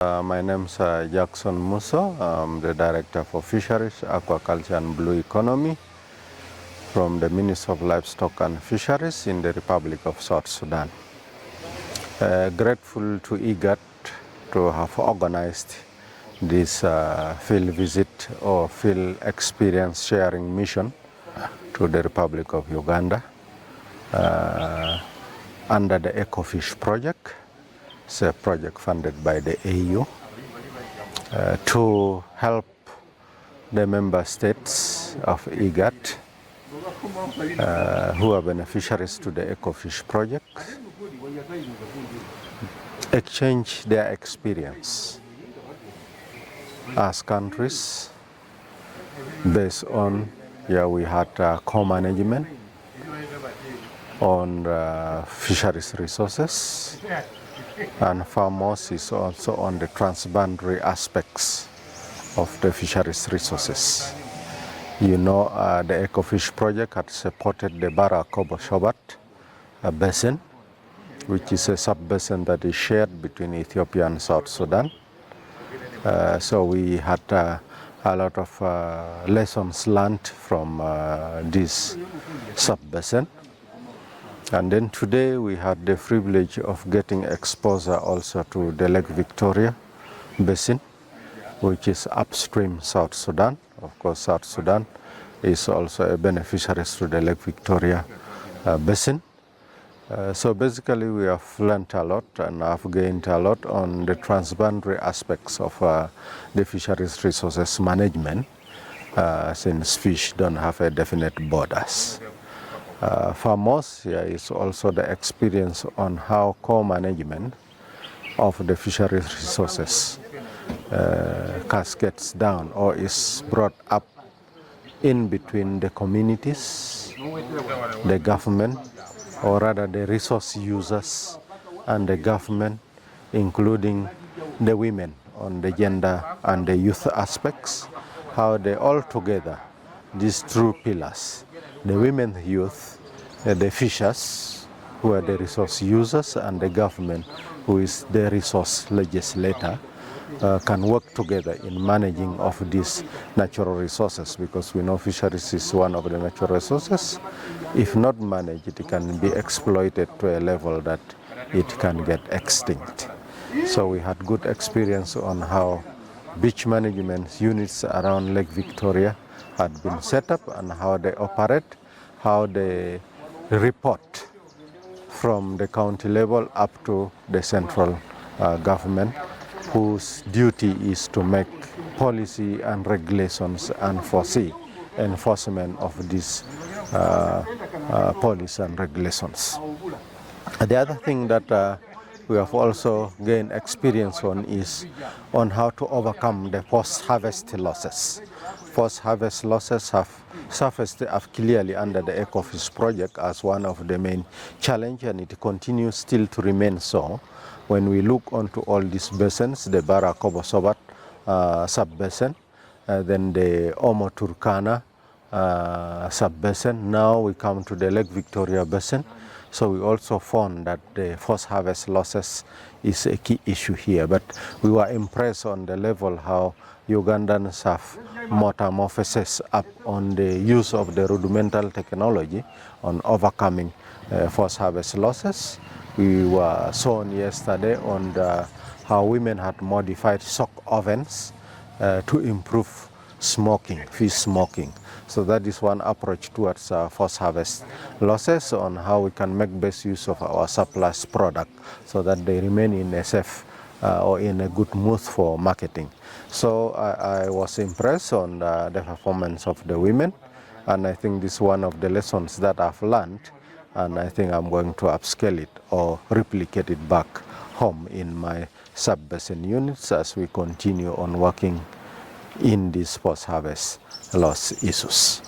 My name is Jackson Muso. I'm the Director for Fisheries, Aquaculture and Blue Economy from the Ministry of Livestock and Fisheries in the Republic of South Sudan. Grateful to IGAT to have organized this field visit or field experience sharing mission to the Republic of Uganda under the Ecofish project. It's a project funded by the AU to help the member states of IGAT who are beneficiaries to the Ecofish project exchange their experience as countries based on, we had co-management on fisheries resources, and foremost is also on the transboundary aspects of the fisheries resources. You know, the Ecofish project had supported the Barakobo-Shobat basin, which is a sub-basin that is shared between Ethiopia and South Sudan. So we had a lot of lessons learned from this sub-basin. And then today we had the privilege of getting exposure also to the Lake Victoria basin, which is upstream South Sudan. Of course, South Sudan is also a beneficiary to the Lake Victoria basin. So basically we have learned a lot and have gained a lot on the transboundary aspects of the fisheries resources management, since fish don't have a definite borders. For most, is also the experience on how co-management of the fisheries resources cascades down or is brought up in between the communities, the government, or rather the resource users and the government, including the women on the gender and the youth aspects, how they all together, these true pillars, the women, youth, the fishers, who are the resource users, and the government, who is the resource legislator, can work together in managing of these natural resources, because we know fisheries is one of the natural resources. If not managed, it can be exploited to a level that it can get extinct. So we had good experience on how beach management units around Lake Victoria had been set up and how they operate, how they report from the county level up to the central government, whose duty is to make policy and regulations and foresee enforcement of these policies and regulations. The other thing that we have also gained experience on is on how to overcome the post-harvest losses. Post-harvest losses have surfaced clearly under the Ecofish project as one of the main challenges, and it continues still to remain so. When we look onto all these basins, the Barakobo-Sobat sub-basin, then the Omo Turkana sub-basin, now we come to the Lake Victoria basin. So we also found that the post-harvest losses is a key issue here. But we were impressed on the level how Ugandans have metamorphosis up on the use of the rudimental technology on overcoming post-harvest losses. We were shown yesterday on how women had modified shock ovens to improve smoking, fish smoking. So that is one approach towards post-harvest losses, on how we can make best use of our surplus product so that they remain in a safe or in a good mood for marketing. So I was impressed on the performance of the women, and I think this is one of the lessons that I've learned, and I think I'm going to upscale it or replicate it back home in my sub-basin units as we continue on working in these post-harvest loss issues.